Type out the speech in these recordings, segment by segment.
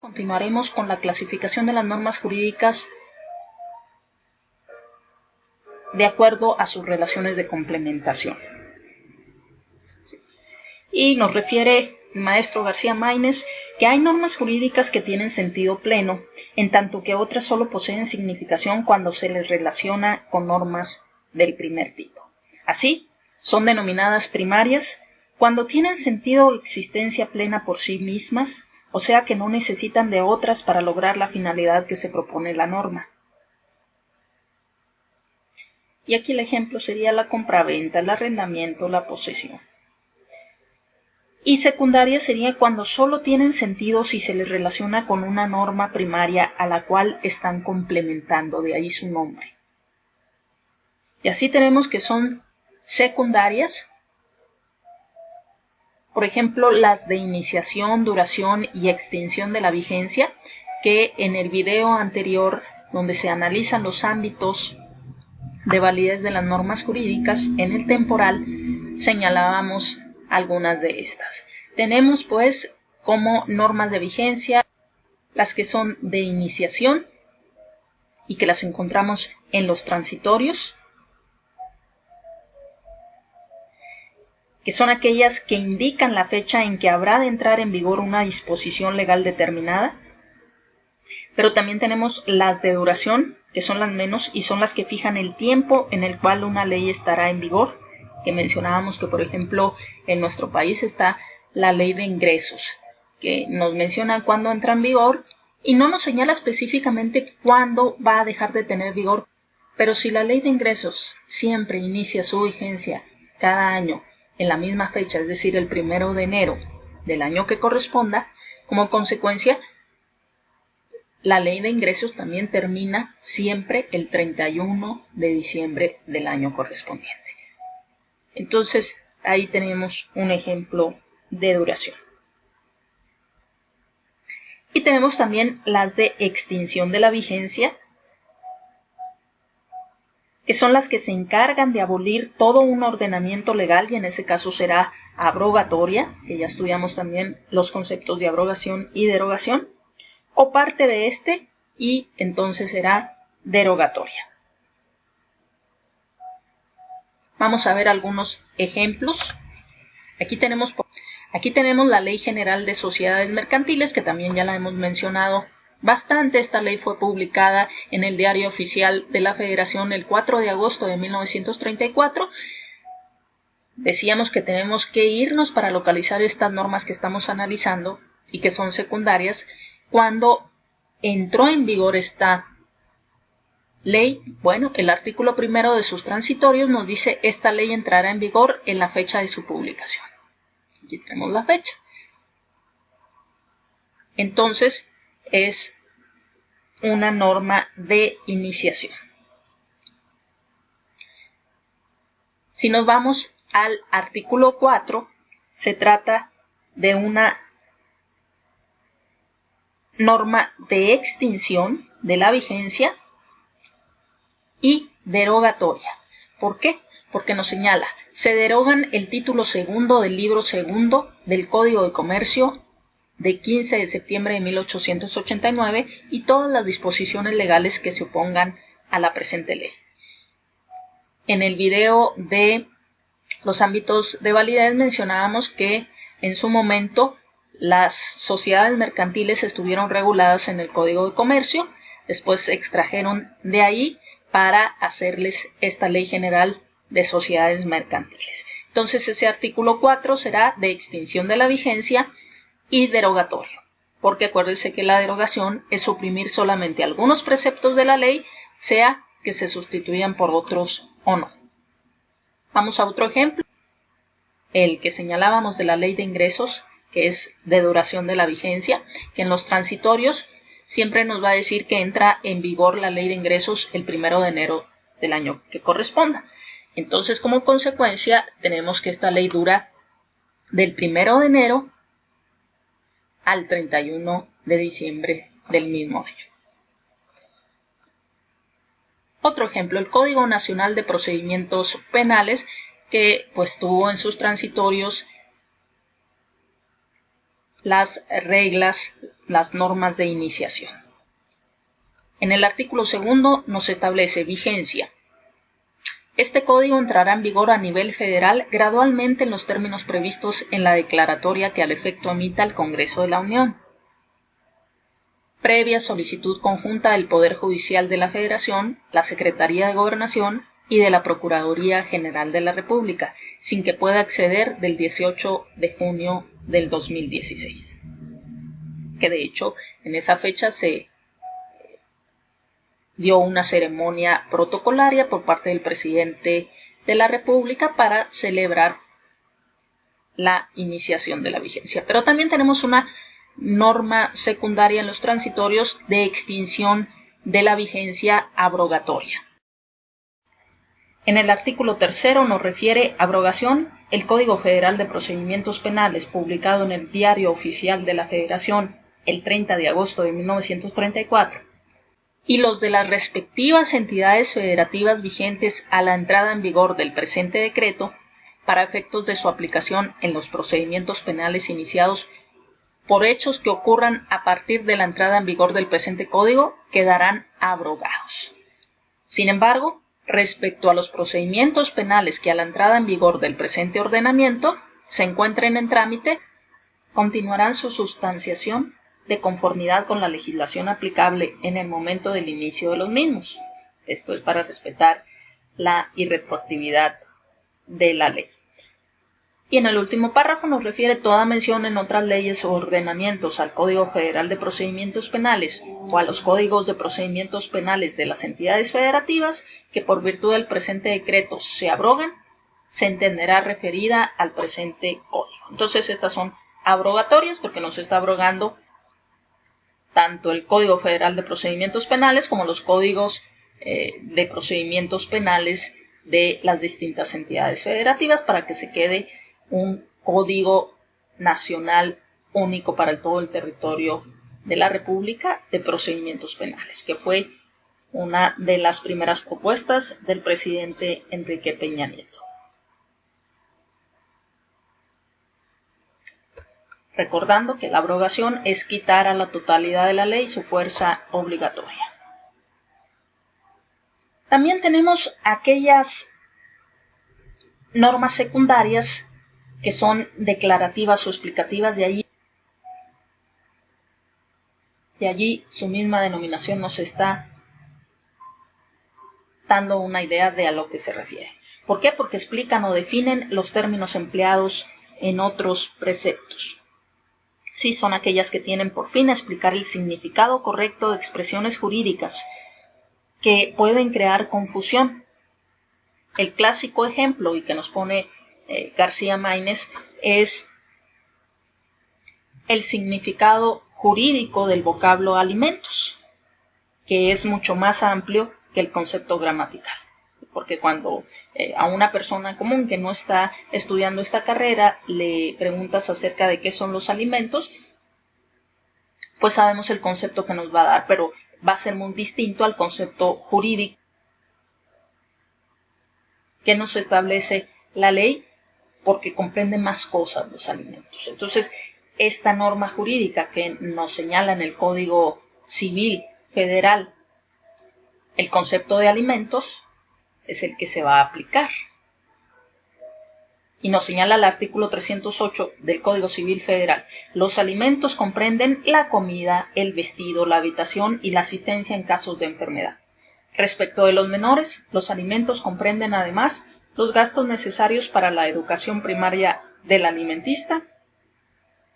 Continuaremos con la clasificación de las normas jurídicas de acuerdo a sus relaciones de complementación. Y nos refiere el maestro García Maínez que hay normas jurídicas que tienen sentido pleno, en tanto que otras solo poseen significación cuando se les relaciona con normas del primer tipo. Así, son denominadas primarias cuando tienen sentido o existencia plena por sí mismas, o sea que no necesitan de otras para lograr la finalidad que se propone la norma. Y aquí el ejemplo sería la compraventa, el arrendamiento, la posesión. Y secundaria sería cuando solo tienen sentido si se les relaciona con una norma primaria a la cual están complementando, de ahí su nombre. Y así tenemos que son secundarias, por ejemplo, las de iniciación, duración y extinción de la vigencia, que en el video anterior, donde se analizan los ámbitos de validez de las normas jurídicas en el temporal, señalábamos algunas de estas. Tenemos pues como normas de vigencia las que son de iniciación y que las encontramos en los transitorios, que son aquellas que indican la fecha en que habrá de entrar en vigor una disposición legal determinada. Pero también tenemos las de duración, que son las menos y son las que fijan el tiempo en el cual una ley estará en vigor, que mencionábamos que, por ejemplo, en nuestro país está la ley de ingresos, que nos menciona cuándo entra en vigor y no nos señala específicamente cuándo va a dejar de tener vigor, pero si la ley de ingresos siempre inicia su vigencia cada año en la misma fecha, es decir, el 1 de enero del año que corresponda, como consecuencia, la ley de ingresos también termina siempre el 31 de diciembre del año correspondiente. Entonces, ahí tenemos un ejemplo de duración. Y tenemos también las de extinción de la vigencia, que son las que se encargan de abolir todo un ordenamiento legal, y en ese caso será abrogatoria, que ya estudiamos también los conceptos de abrogación y derogación, o parte de este, y entonces será derogatoria. Vamos a ver algunos ejemplos. Aquí tenemos la Ley General de Sociedades Mercantiles, que también ya la hemos mencionado bastante. Esta ley fue publicada en el Diario Oficial de la Federación el 4 de agosto de 1934. Decíamos que tenemos que irnos para localizar estas normas que estamos analizando y que son secundarias. Cuando entró en vigor esta ley, bueno, el artículo 1 de sus transitorios nos dice: esta ley entrará en vigor en la fecha de su publicación. Aquí tenemos la fecha. Entonces, es una norma de iniciación. Si nos vamos al artículo 4, se trata de una norma de extinción de la vigencia y derogatoria. ¿Por qué? Porque nos señala: se derogan el título segundo del libro segundo del Código de Comercio de 15 de septiembre de 1889 y todas las disposiciones legales que se opongan a la presente ley. En el video de los ámbitos de validez mencionábamos que en su momento las sociedades mercantiles estuvieron reguladas en el Código de Comercio, después se extrajeron de ahí para hacerles esta Ley General de Sociedades Mercantiles. Entonces ese artículo 4 será de extinción de la vigencia y derogatorio, porque acuérdense que la derogación es suprimir solamente algunos preceptos de la ley, sea que se sustituyan por otros o no. Vamos a otro ejemplo, el que señalábamos de la ley de ingresos, que es de duración de la vigencia, que en los transitorios siempre nos va a decir que entra en vigor la ley de ingresos el 1 de enero del año que corresponda. Entonces, como consecuencia, tenemos que esta ley dura del 1 de enero al 31 de diciembre del mismo año. Otro ejemplo, el Código Nacional de Procedimientos Penales, que pues tuvo en sus transitorios las reglas, las normas de iniciación. En el artículo 2 nos establece vigencia. Este código entrará en vigor a nivel federal gradualmente en los términos previstos en la declaratoria que al efecto emita el Congreso de la Unión, previa solicitud conjunta del Poder Judicial de la Federación, la Secretaría de Gobernación y de la Procuraduría General de la República, sin que pueda exceder del 18 de junio del 2016. Que de hecho, en esa fecha se dio una ceremonia protocolaria por parte del presidente de la República para celebrar la iniciación de la vigencia. Pero también tenemos una norma secundaria en los transitorios de extinción de la vigencia abrogatoria. En el artículo 3 nos refiere abrogación el Código Federal de Procedimientos Penales, publicado en el Diario Oficial de la Federación el 30 de agosto de 1934, y los de las respectivas entidades federativas vigentes a la entrada en vigor del presente decreto, para efectos de su aplicación en los procedimientos penales iniciados por hechos que ocurran a partir de la entrada en vigor del presente código, quedarán abrogados. Sin embargo, respecto a los procedimientos penales que a la entrada en vigor del presente ordenamiento se encuentren en trámite, continuarán su sustanciación de conformidad con la legislación aplicable en el momento del inicio de los mismos. Esto es para respetar la irretroactividad de la ley. Y en el último párrafo nos refiere toda mención en otras leyes o ordenamientos al Código Federal de Procedimientos Penales o a los códigos de procedimientos penales de las entidades federativas que por virtud del presente decreto se abrogan, se entenderá referida al presente código. Entonces estas son abrogatorias porque nos está abrogando tanto el Código Federal de Procedimientos Penales como los códigos de procedimientos penales de las distintas entidades federativas para que se quede un código nacional único para todo el territorio de la República de procedimientos penales, que fue una de las primeras propuestas del presidente Enrique Peña Nieto. Recordando que la abrogación es quitar a la totalidad de la ley su fuerza obligatoria. También tenemos aquellas normas secundarias que son declarativas o explicativas, de allí su misma denominación nos está dando una idea de a lo que se refiere. ¿Por qué? Porque explican o definen los términos empleados en otros preceptos. Sí, son aquellas que tienen por fin explicar el significado correcto de expresiones jurídicas que pueden crear confusión. El clásico ejemplo, y que nos pone García Maínez, es el significado jurídico del vocablo alimentos, que es mucho más amplio que el concepto gramatical. Porque cuando a una persona común que no está estudiando esta carrera le preguntas acerca de qué son los alimentos, pues sabemos el concepto que nos va a dar, pero va a ser muy distinto al concepto jurídico que nos establece la ley, porque comprende más cosas los alimentos. Entonces, esta norma jurídica que nos señala en el Código Civil Federal el concepto de alimentos es el que se va a aplicar. Y nos señala el artículo 308 del Código Civil Federal. Los alimentos comprenden la comida, el vestido, la habitación y la asistencia en casos de enfermedad. Respecto de los menores, los alimentos comprenden además los gastos necesarios para la educación primaria del alimentista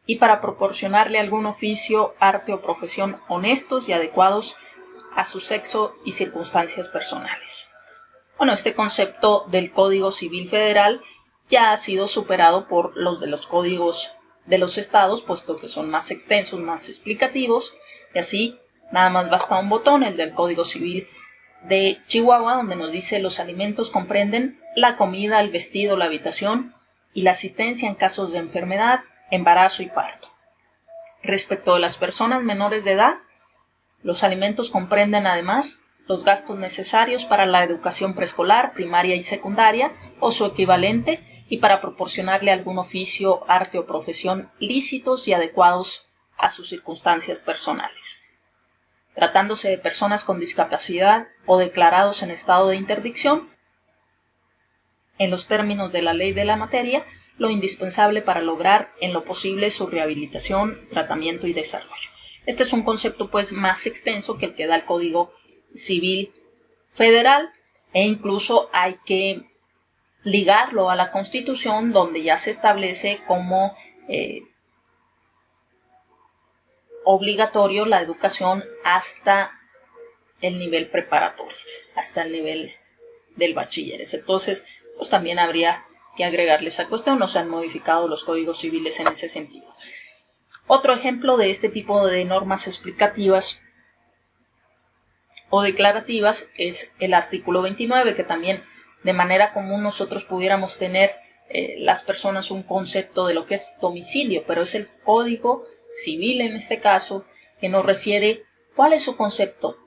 y para proporcionarle algún oficio, arte o profesión honestos y adecuados a su sexo y circunstancias personales. Bueno, este concepto del Código Civil Federal ya ha sido superado por los de los códigos de los estados, puesto que son más extensos, más explicativos, y así nada más basta un botón, el del Código Civil de Chihuahua, donde nos dice los alimentos comprenden la comida, el vestido, la habitación y la asistencia en casos de enfermedad, embarazo y parto. Respecto de las personas menores de edad, los alimentos comprenden además los gastos necesarios para la educación preescolar, primaria y secundaria o su equivalente y para proporcionarle algún oficio, arte o profesión lícitos y adecuados a sus circunstancias personales. Tratándose de personas con discapacidad o declarados en estado de interdicción, en los términos de la ley de la materia, lo indispensable para lograr en lo posible su rehabilitación, tratamiento y desarrollo. Este es un concepto pues más extenso que el que da el Código Civil Federal, e incluso hay que ligarlo a la Constitución, donde ya se establece como obligatorio la educación hasta el nivel preparatorio, hasta el nivel del bachilleres. Entonces, pues también habría que agregarle esa cuestión. No se han modificado los códigos civiles en ese sentido. Otro ejemplo de este tipo de normas explicativas o declarativas es el artículo 29, que también de manera común nosotros pudiéramos tener las personas un concepto de lo que es domicilio, pero es el Código Civil en este caso que nos refiere cuál es su concepto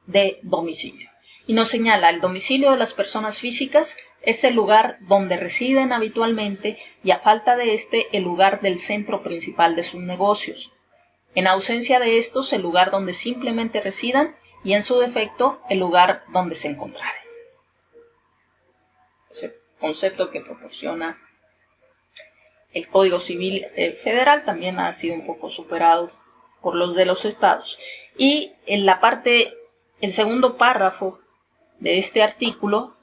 de domicilio. Y nos señala: el domicilio de las personas físicas es el lugar donde residen habitualmente y, a falta de este, el lugar del centro principal de sus negocios. En ausencia de estos, el lugar donde simplemente residan y, en su defecto, el lugar donde se encontraren. Este es el concepto que proporciona el Código Civil Federal. También ha sido un poco superado por los de los estados. Y en la parte, el segundo párrafo de este artículo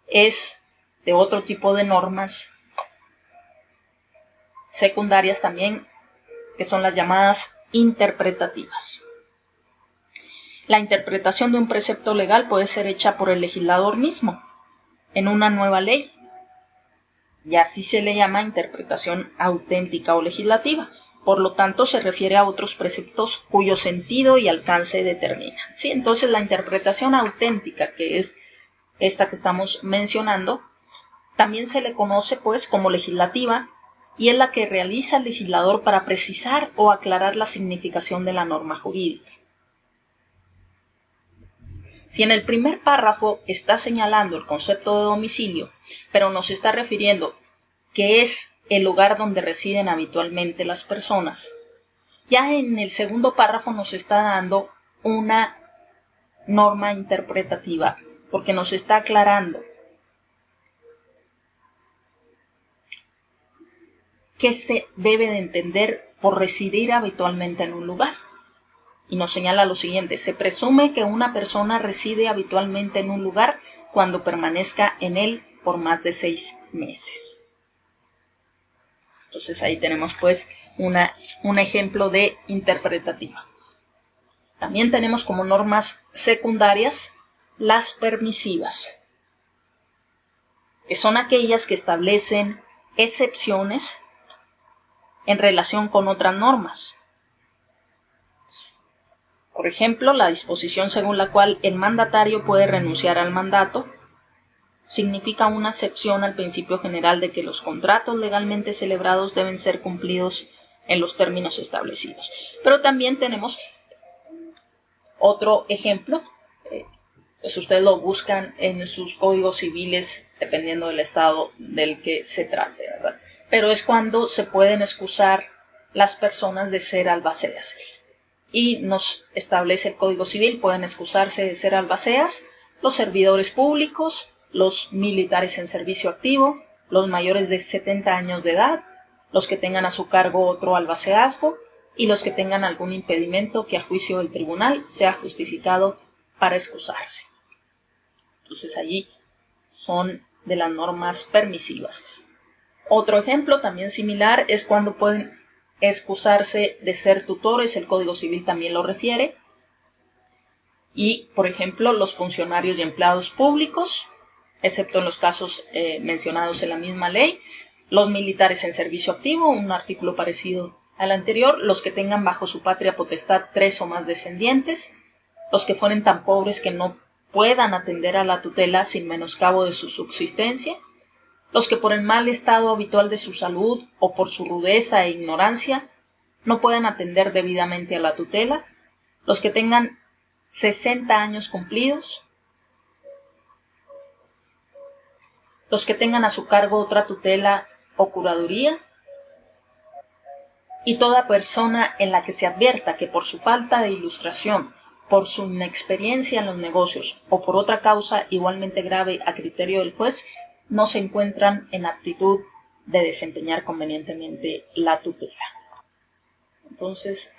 es de otro tipo de normas secundarias también, que son las llamadas interpretativas. La interpretación de un precepto legal puede ser hecha por el legislador mismo en una nueva ley, y así se le llama interpretación auténtica o legislativa. Por lo tanto, se refiere a otros preceptos cuyo sentido y alcance determinan. ¿Sí? Entonces, la interpretación auténtica, que es esta que estamos mencionando, también se le conoce pues como legislativa, y es la que realiza el legislador para precisar o aclarar la significación de la norma jurídica. Si en el primer párrafo está señalando el concepto de domicilio, pero nos está refiriendo que es el lugar donde residen habitualmente las personas, ya en el segundo párrafo nos está dando una norma interpretativa, porque nos está aclarando qué se debe de entender por residir habitualmente en un lugar. Y nos señala lo siguiente: se presume que una persona reside habitualmente en un lugar cuando permanezca en él por más de 6 meses. Entonces ahí tenemos pues un ejemplo de interpretativa. También tenemos como normas secundarias las permisivas, que son aquellas que establecen excepciones en relación con otras normas. Por ejemplo, la disposición según la cual el mandatario puede renunciar al mandato significa una excepción al principio general de que los contratos legalmente celebrados deben ser cumplidos en los términos establecidos. Pero también tenemos otro ejemplo, pues ustedes lo buscan en sus códigos civiles dependiendo del estado del que se trate, ¿verdad? Pero es cuando se pueden excusar las personas de ser albaceas. Y nos establece el Código Civil: pueden excusarse de ser albaceas los servidores públicos, los militares en servicio activo, los mayores de 70 años de edad, los que tengan a su cargo otro albaceazgo y los que tengan algún impedimento que a juicio del tribunal sea justificado para excusarse. Entonces allí son de las normas permisivas. Otro ejemplo también similar es cuando pueden excusarse de ser tutores, el Código Civil también lo refiere. Y, por ejemplo, los funcionarios y empleados públicos, excepto en los casos mencionados en la misma ley, los militares en servicio activo, un artículo parecido al anterior, los que tengan bajo su patria potestad 3 o más descendientes, los que fueren tan pobres que no puedan atender a la tutela sin menoscabo de su subsistencia, los que por el mal estado habitual de su salud o por su rudeza e ignorancia no puedan atender debidamente a la tutela, los que tengan 60 años cumplidos, los que tengan a su cargo otra tutela o curaduría, y toda persona en la que se advierta que por su falta de ilustración, por su inexperiencia en los negocios o por otra causa igualmente grave a criterio del juez, no se encuentran en aptitud de desempeñar convenientemente la tutela. Entonces,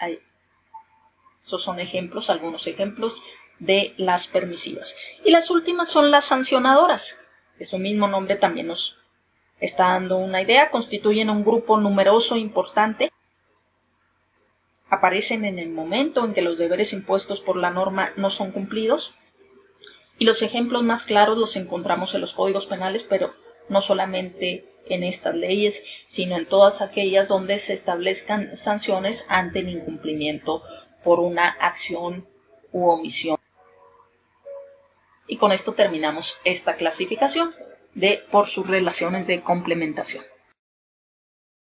esos son ejemplos, algunos ejemplos de las permisivas. Y las últimas son las sancionadoras. De su mismo nombre también nos está dando una idea. Constituyen un grupo numeroso e importante. Aparecen en el momento en que los deberes impuestos por la norma no son cumplidos. Y los ejemplos más claros los encontramos en los códigos penales, pero no solamente en estas leyes, sino en todas aquellas donde se establezcan sanciones ante el incumplimiento por una acción u omisión. Y con esto terminamos esta clasificación por sus relaciones de complementación.